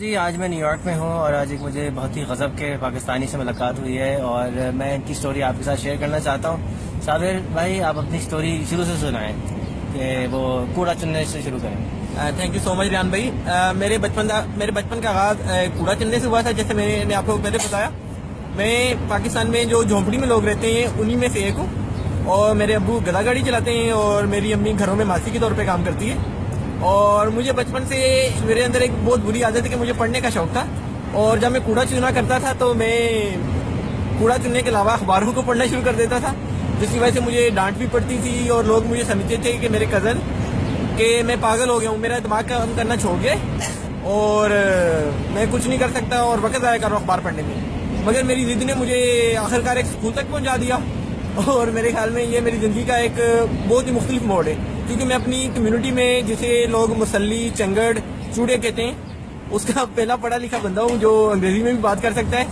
जी आज मैं न्यूयॉर्क में हूँ और आज एक मुझे बहुत ही गज़ब के पाकिस्तानी से मुलाकात हुई है और मैं इनकी स्टोरी आपके साथ शेयर करना चाहता हूँ। साबिर भाई, आप अपनी स्टोरी शुरू से सुनाएं कि वो कूड़ा चुनने से शुरू करें। Thank you so much Riyan भाई। मेरे बचपन का आगाज़ कूड़ा चुनने से हुआ था। जैसे मैंने आपको पहले बताया, मैं पाकिस्तान में जो झोंपड़ी में लोग रहते हैं उन्हीं में से एक हूँ। और मेरे अब्बू गधा गाड़ी चलाते हैं और मेरी अम्मी घरों में मासी के तौर पे काम करती है। और मुझे बचपन से मेरे अंदर एक बहुत बुरी आदत है कि मुझे पढ़ने का शौक था। और जब मैं कूड़ा चुना करता था तो मैं कूड़ा चुनने के अलावा अखबारों को पढ़ना शुरू कर देता था, जिसकी वजह से मुझे डांट भी पड़ती थी और लोग मुझे समझते थे कि मेरे कज़न कि मैं पागल हो गया हूँ, मेरा दिमाग काम करना छोड़ गया और मैं कुछ नहीं कर सकता और वक्त ज़ाया कर रहा हूँ अखबार पढ़ने में। मगर मेरी जिद ने मुझे आखिरकार एक स्कूल तक पहुँचा दिया और मेरे ख्याल में ये मेरी ज़िंदगी का एक बहुत ही मुख्तलिफ मोड़ है, क्योंकि मैं अपनी कम्युनिटी में, जिसे लोग मुसल्ली, चंगड़, चूड़े कहते हैं, उसका पहला पढ़ा लिखा बंदा हूँ जो अंग्रेजी में भी बात कर सकता है।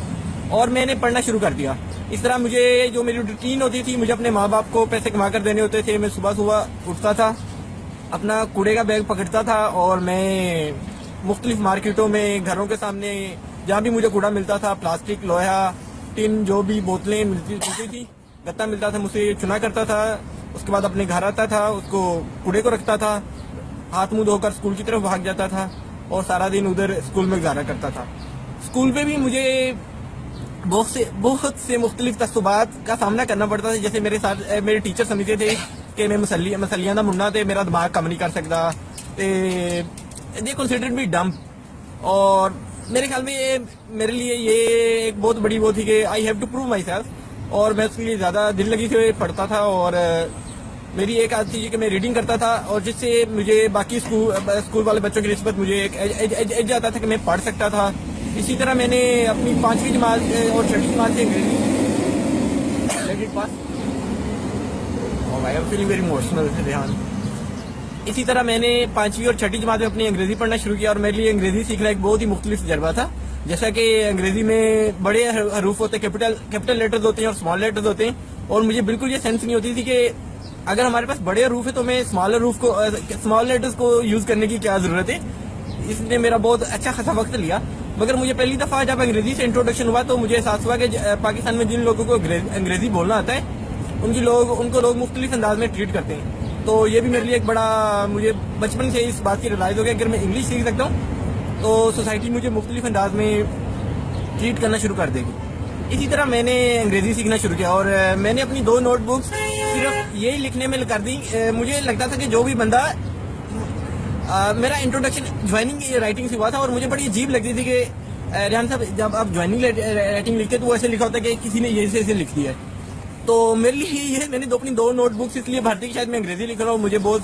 और मैंने पढ़ना शुरू कर दिया। इस तरह मुझे जो मेरी रूटीन होती थी, मुझे अपने माँ बाप को पैसे कमा कर देने होते थे। मैं सुबह सुबह उठता था, अपना कूड़े का बैग पकड़ता था और मैं मुख्तलिफ मार्केटों में, घरों के सामने जहाँ भी मुझे कूड़ा मिलता था, प्लास्टिक, लोहा, टिन, जो भी बोतलें मिलती थी, गत्ता मिलता था, मुझसे चुना करता था। उसके बाद अपने घर आता था, उसको कूड़े को रखता था, हाथ मुंह धोकर स्कूल की तरफ भाग जाता था और सारा दिन उधर स्कूल में गुजारा करता था। स्कूल पे भी मुझे बहुत से मुख्तलिफ तस्सुबात का सामना करना पड़ता था। जैसे मेरे साथ मेरे टीचर समझते थे कि मैं मसलियां दा मुन्ना थे, मेरा दिमाग काम नहीं कर सकता, दे कंसिडर्ड मी डम। और मेरे ख्याल में ये मेरे लिए ये एक बहुत बड़ी वो थी कि I have to prove myself, और मैं उसके लिए ज़्यादा दिल लगी से पढ़ता था। और मेरी एक आदत थी कि मैं रीडिंग करता था और जिससे मुझे बाकी स्कूल वाले बच्चों की निस्बत मुझे एक एज आता था कि मैं पढ़ सकता था। इसी तरह मैंने अपनी 5वीं जमात और 6वीं जमात से अंग्रेजी pass. I am feeling very emotional ध्यान। इसी तरह मैंने 5वीं और 6वीं जमात में अपनी अंग्रेजी पढ़ना शुरू किया और मेरे लिए अंग्रेजी सीखना एक बहुत ही मुख्तलिफ तजर्बा था। जैसा कि अंग्रेजी में बड़े हरूफ होते हैं, कैपिटल लेटर्स होते हैं और स्मॉल लेटर्स होते हैं, और मुझे बिल्कुल ये सेंस नहीं होती थी कि अगर हमारे पास बड़े हरूफ है तो मैं स्मॉल लेटर्स को यूज करने की क्या जरूरत है। इसने मेरा बहुत अच्छा खासा वक्त लिया। मगर मुझे पहली दफा जब अंग्रेजी से इंट्रोडक्शन हुआ तो मुझे एहसास हुआ कि पाकिस्तान में जिन लोगों को अंग्रेजी बोलना आता है उनको लोग मुख्तलिफ अंदाज में ट्रीट करते हैं। तो ये भी मेरे लिए एक बड़ा, मुझे बचपन से इस बात की रियलाइज हो गया अगर मैं इंग्लिश सीख सकता हूँ तो सोसाइटी मुझे मुख्तलिफ अंदाज में ट्रीट करना शुरू कर देगी। इसी तरह मैंने अंग्रेजी सीखना शुरू किया और मैंने अपनी 2 नोटबुक्स सिर्फ यही लिखने में कर दी। मुझे लगता था कि जो भी बंदा मेरा इंट्रोडक्शन ज्वाइनिंग राइटिंग से हुआ था और मुझे बड़ी अजीब लगती थी कि रिहान साहब जब आप ज्वाइनिंग राइटिंग लिखते तो वो ऐसे लिखा होता है कि किसी ने ये ऐसे लिख दिया है। तो मेरे लिए ये मैंने अपनी 2 नोटबुक्स इसलिए भरती कि शायद मैं अंग्रेजी लिख रहा हूँ। मुझे बहुत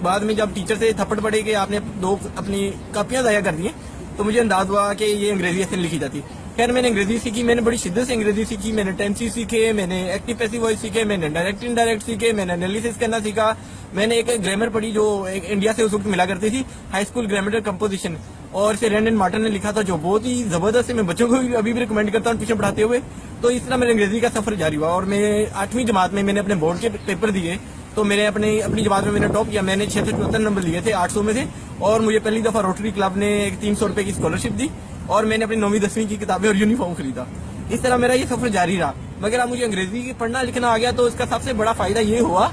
बाद में जब टीचर से थप्पड़ पड़े कि आपने 2 अपनी कापियां ज़ाया कर दी तो मुझे अंदाज हुआ कि ये अंग्रेजी ऐसे लिखी जाती। खैर मैंने अंग्रेजी सीखी, मैंने बड़ी शिद्दत से अंग्रेजी सीखी। मैंने टेंसेस सीखे, मैंने एक्टिव पैसिव वॉइस सीखे, मैंने डायरेक्ट इनडायरेक्ट सीखे, मैंने एनालिसिस करना सीखा। मैंने एक ग्रामर पढ़ी जो एक इंडिया से उस वक्त मिला करती थी, हाई स्कूल ग्रामर कंपोजिशन, और इसे रैंड एंड मार्टन ने लिखा था, जो बहुत ही जबरदस्त है। मैं बच्चों को भी अभी भी रिकमेंड करता हूँ ट्यूशन पढ़ाते हुए। तो इस तरह मेरे अंग्रेजी का सफर जारी हुआ और मैं 8वीं जमात में मैंने अपने बोर्ड के पेपर दिए तो मैंने अपनी जमात में मैंने टॉप किया। मैंने 674 नंबर लिए थे 800 में से, और मुझे पहली दफा रोटरी क्लब ने 300 रुपए की स्कॉलरशिप दी और मैंने अपनी 9वीं 10वीं की किताबें और यूनिफॉर्म खरीदा। इस तरह मेरा ये सफर जारी रहा। मगर अब मुझे अंग्रेजी पढ़ना लिखना आ गया तो इसका सबसे बड़ा फायदा ये हुआ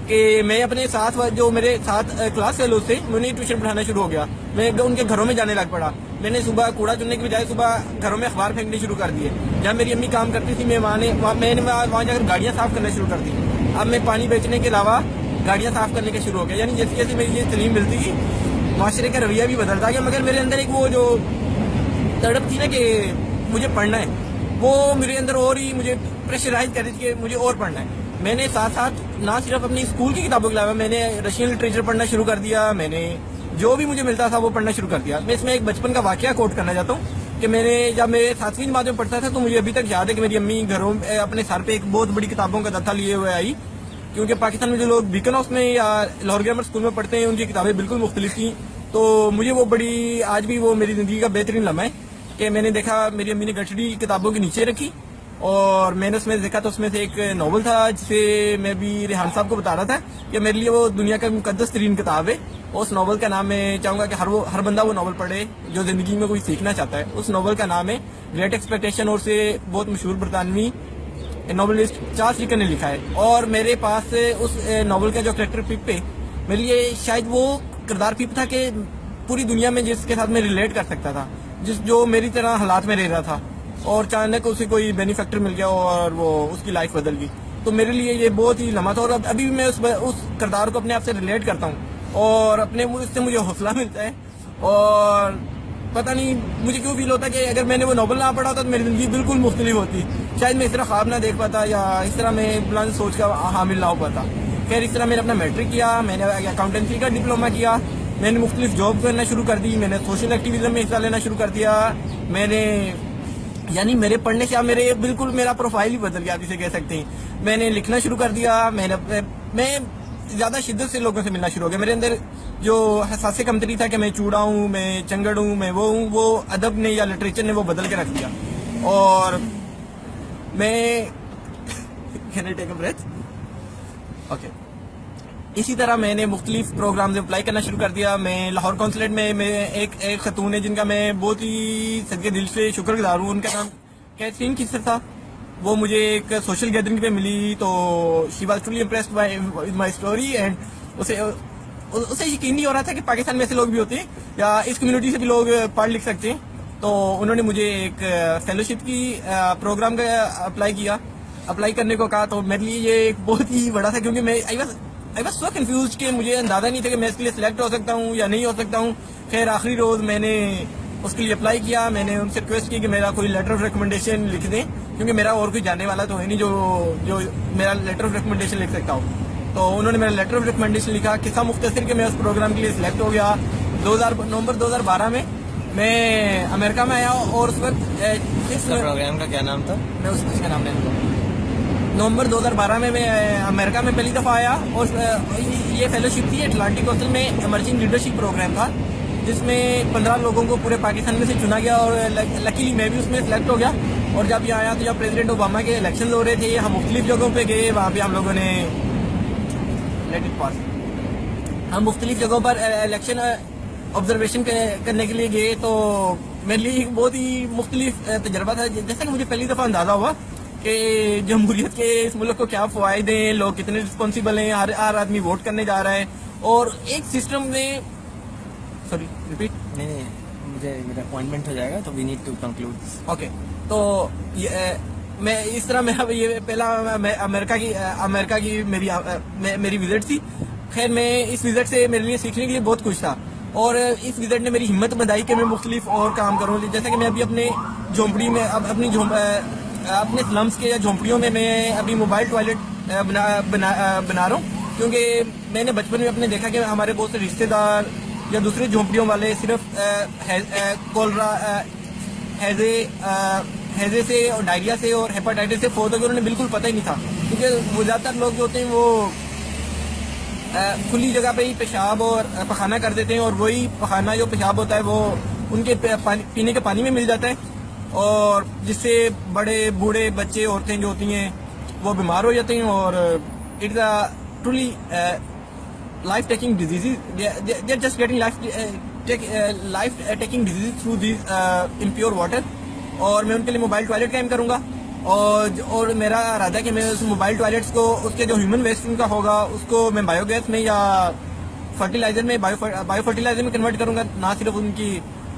कि मैं अपने साथ जो मेरे साथ क्लास फेलोज थे उन्हें ट्यूशन पढ़ाना शुरू हो गया। मैं उनके घरों में जाने लग पड़ा। मैंने सुबह कूड़ा चुनने की बजाय सुबह घरों में अखबार फेंकने शुरू कर दिए। जहाँ मेरी अम्मी काम करती थी मैंने वहाँ जाकर गाड़ियाँ साफ करना शुरू कर दी। अब मैं पानी बेचने के अलावा गाड़ियाँ साफ करने का शुरू हो गया। यानी जैसे जैसे मेरी ये तलीम मिलती थी माशरे का रवैया भी बदलता गया। मगर मेरे अंदर एक वो जो तड़प थी ना कि मुझे पढ़ना है, वो मेरे अंदर और ही मुझे प्रेशराइज कर रही थी कि मुझे और पढ़ना है। मैंने साथ साथ ना सिर्फ अपनी स्कूल की किताबों के अलावा मैंने रशियन लिटरेचर पढ़ना शुरू कर दिया। मैंने जो भी मुझे मिलता था वो पढ़ना शुरू कर दिया। मैं इसमें एक बचपन का वाकया कोट करना चाहता हूँ कि जब मैं 7वीं जमात में पढ़ता था तो मुझे अभी तक याद है कि मेरी अम्मी घरों अपने सर पे एक बहुत बड़ी किताबों का दत्ता लिए हुए आई, क्योंकि पाकिस्तान में जो लोग बीकन हाउस में या लाहौर ग्रामर स्कूल में पढ़ते हैं उनकी किताबें बिल्कुल मुख्तलिफ थी। तो मुझे वो बड़ी, आज भी वो मेरी जिंदगी का बेहतरीन लम्हा है कि मैंने देखा मेरी अम्मी ने गठड़ी किताबों के नीचे रखी और मैंने उसमें देखा तो उसमें से एक नॉवल था जिसे मैं भी रेहान साहब को बता रहा था कि मेरे लिए वो दुनिया का मुकद्दस तरीन किताब है उस नॉवल का नाम मैं चाहूंगा कि हर बंदा वो नॉवल पढ़े जो जिंदगी में कोई सीखना चाहता है। उस नॉवल का नाम है ग्रेट एक्सपेक्टेशन और से बहुत मशहूर बरतानवी नॉवलिस्ट चार्ल्स डिकन ने लिखा है। और मेरे पास उस नॉवल का जो करेक्टर पिप है, मेरे लिए शायद वो किरदार पिप था कि पूरी दुनिया में जिसके साथ मैं रिलेट कर सकता था, जो मेरी तरह हालात में रह रहा था और अचानक उसे कोई बेनिफैक्टर मिल गया और वो उसकी लाइफ बदल गई। तो मेरे लिए ये बहुत ही लम्हा था और अभी भी मैं उस किरदार को अपने आप से रिलेट करता हूँ और अपने उससे मुझे हौसला मिलता है। और पता नहीं मुझे क्यों फील होता है कि अगर मैंने वो नॉवल ना पढ़ा होता तो मेरी जिंदगी बिल्कुल मुख्तलिफ होती, शायद मैं इस तरह ख्वाब ना देख पाता या इस तरह मैं बुलंद सोच का हामिल ना हो पाता। खैर, इस तरह मैंने अपना मैट्रिक किया, मैंने अकाउंटेंसी का डिप्लोमा किया, मैंने मुख्तलिफ जॉब करना शुरू कर दी, मैंने सोशल एक्टिविज्म में हिस्सा लेना शुरू कर दिया। मैंने यानी मेरे पढ़ने से मेरे बिल्कुल मेरा प्रोफाइल ही बदल गया, आप इसे कह सकते हैं। मैंने लिखना शुरू कर दिया, मैं ज्यादा शिद्दत से लोगों से मिलना शुरू हो गया। मेरे अंदर जो हसास कमतरी था कि मैं चूड़ा हूँ, मैं चंगड़ हूँ, मैं वो हूँ, वो अदब ने या लिटरेचर ने वो बदल के रख दिया। और मैं can I take a breath? Okay. इसी तरह मैंने मुख्तलिफ प्रोग्राम में अप्लाई करना शुरू कर दिया। मैं लाहौर कौंसलेट में एक खतून है जिनका मैं बहुत ही सदके दिल से शुक्रगुजार हूँ। उनका नाम कैथरीन किसर था। वो मुझे एक सोशल गैदरिंग पे मिली तो she was truly impressed by my story and उसे यकीन नहीं हो रहा था कि पाकिस्तान में ऐसे लोग भी होते हैं या इस कम्युनिटी से भी लोग पढ़ लिख सकते हैं। तो उन्होंने मुझे एक फेलोशिप की प्रोग्राम का अप्लाई करने को कहा। तो मेरे लिए ये एक बहुत ही बड़ा था क्योंकि मैं आई वाज सो कंफ्यूज कि मुझे अंदाजा नहीं था कि मैं इसके लिए सिलेक्ट हो सकता हूँ या नहीं हो सकता हूँ। खैर, आखिरी रोज मैंने उसके लिए अप्लाई किया। मैंने उनसे रिक्वेस्ट की कि मेरा कोई लेटर ऑफ रिकमेंडेशन लिख दें क्योंकि मेरा और कोई जानने वाला तो है नहीं जो मेरा लेटर ऑफ रिकमेंडेशन लिख सकता हूँ। तो उन्होंने मेरा लेटर ऑफ रिकमेंडेशन लिखा। किस्सा मुख्तसर कि मैं उस प्रोग्राम के लिए सिलेक्ट हो गया। नवंबर 2012 में मैं अमेरिका में आया और उस वक्त प्रोग्राम का क्या नाम था? मैं उसका नाम नहीं लूँगा। नवंबर 2012 में मैं अमेरिका में पहली दफ़ा आया और ये फेलोशिप थी अटलांटिक काउंसिल में इमर्जिंग लीडरशिप प्रोग्राम था जिसमें 15 लोगों को पूरे पाकिस्तान में से चुना गया और लकीली मैं भी उसमें सेलेक्ट हो गया। और जब यहाँ आया तो जब प्रेसिडेंट ओबामा के इलेक्शन हो रहे थे, हम मुख्तलिफ जगहों पे गए। वहाँ पे हम लोगों ने मुख्तलिफ जगहों पर इलेक्शन ऑब्जर्वेशन करने के लिए गए। तो मेरे लिए एक बहुत ही मुख्तलिफ तजर्बा था। जैसा कि मुझे पहली दफ़ा अंदाजा हुआ कि जमहूरियत के इस मुल्क को क्या फ़वाइद हैं, लोग कितने रिस्पॉन्सिबल हैं, हर आदमी वोट करने जा रहा है और एक सिस्टम में सॉरी रिपीट नहीं, मुझे मेरा अपॉइंटमेंट हो जाएगा तो we need to conclude. Okay. तो मैं इस तरह मैं ये पहला अमेरिका की मेरी विजिट थी। खैर, मैं इस विजिट से मेरे लिए सीखने के लिए बहुत कुछ था और इस विजिट ने मेरी हिम्मत बनाई कि मैं मुख्तलिफ और काम करूँ। जैसा कि मैं अभी अपने झोंपड़ी में अपने स्लम्स के या झोंपड़ियों में मैं अभी मोबाइल टॉयलेट बना रहा हूँ क्योंकि मैंने बचपन में अपने देखा कि हमारे बहुत से रिश्तेदार या दूसरे झोंपड़ियों वाले सिर्फ कोलरा हैजे से और डायरिया से और हेपेटाइटिस से फोत हो गए। उन्होंने बिल्कुल पता ही नहीं था क्योंकि वो ज़्यादातर लोग जो होते हैं वो खुली जगह पे ही पेशाब और पखाना कर देते हैं और वही पखाना जो पेशाब होता है वो उनके पीने के पानी में मिल जाता है और जिससे बड़े बूढ़े बच्चे औरतें जो होती हैं वो बीमार हो जाते हैं और it's a truly life taking disease. They are just getting life taking disease through this impure water. और मैं उनके लिए मोबाइल टॉयलेट कायम करूँगा और मेरा इरादा है कि मैं उस मोबाइल टॉयलेट्स को उसके जो ह्यूमन वेस्ट उनका होगा उसको मैं बायोगैस में या फर्टिलाइजर में बायो फर्टिलाइजर में कन्वर्ट करूँगा। ना सिर्फ उनकी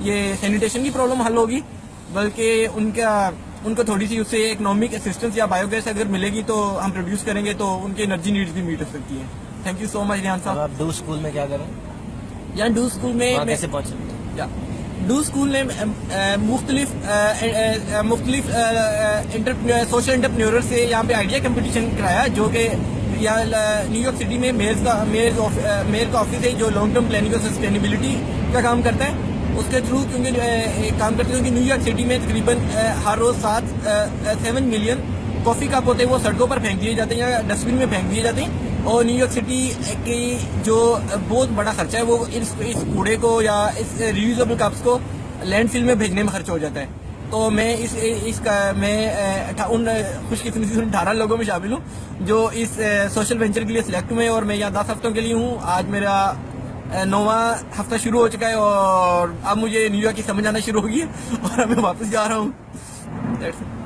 ये सैनिटेशन की प्रॉब्लम हल होगी बल्कि उनको थोड़ी सी उससे इकोनॉमिक असिस्टेंस या बायोगैस अगर मिलेगी तो हम प्रोड्यूस करेंगे तो उनकी एनर्जी नीड्स भी मीट हो सकती है। Thank you so much Rihan साहब। आप डू स्कूल में क्या करें? यहाँ डू स्कूल में कैसे पहुंचे? डू स्कूल में मुख्तलिफ सोशल एंटरप्रेन्योर से यहाँ पे आइडिया कंपटीशन कराया जो कि यहाँ न्यूयॉर्क सिटी में मेयर का ऑफिस है जो लॉन्ग टर्म प्लानिंग और सस्टेनेबिलिटी का काम करता है। उसके थ्रू क्योंकि काम करते हैं कि न्यूयॉर्क सिटी में तकरीबन हर रोज 7 मिलियन कॉफी कप होते हैं वो सड़कों पर फेंक दिए जाते हैं या डस्टबिन में फेंक दिए जाते हैं। और न्यूयॉर्क सिटी की जो बहुत बड़ा खर्चा है वो इस कूड़े को या इस रियूजेबल कप्स को लैंडफिल में भेजने में खर्च हो जाता है। तो मैं उन खुशकिस्मती से 18 लोगों में शामिल हूँ जो इस सोशल वेंचर के लिए सिलेक्ट हुए और मैं यहाँ 10 हफ्तों के लिए हूँ। आज मेरा 9वां हफ्ता शुरू हो चुका है और अब मुझे न्यूयॉर्क की समझ आना शुरू होगी और अब मैं वापस जा रहा हूँ। That's it.